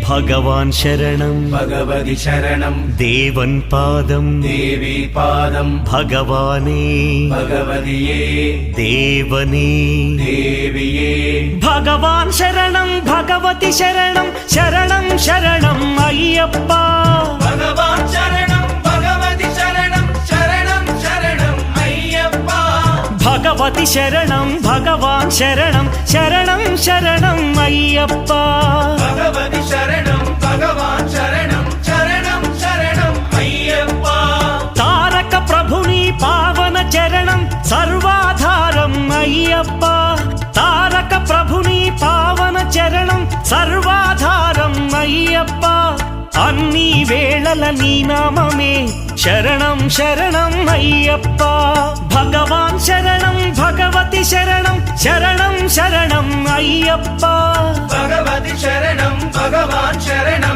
ഭഗവാൻ ശരണം ഭഗവതി ശരണം ദേവൻ പാദം ദേവി പാദം ഭഗവാനേ ഭഗവതിയേ ദേവനേ ദേവിയേ ഭഗവാൻ ശരണം ഭഗവതി ശരണം ശരണം ശരണം അയ്യപ്പ ഭഗവാൻ ശരണം ഭഗവതി ശരണം ശരണം ശരണം അയ്യപ്പ ഭഗവതി ശരണം ഭഗവാൻ ശരണം ശരണം ശരണം അയ്യപ്പ ഭഗവതി ശരണം ഭഗവാൻ ശരണം ശരണം ശരണം അയ്യപ്പ താരക ప్రభుని പാവന ചരണം സർവാധാരം അയ്യപ്പ താരക ప్రభుని పావన చరణం సర్వాధారం అయ్యప్ప అన్ని వేళల నీ నామమే శరణం శరణం అయ్యప్ప భగవాన్ శరణం భగవతి శరణం శరణం శరణం అయ్యప్ప భగవతి శరణం భగవాన్ శరణం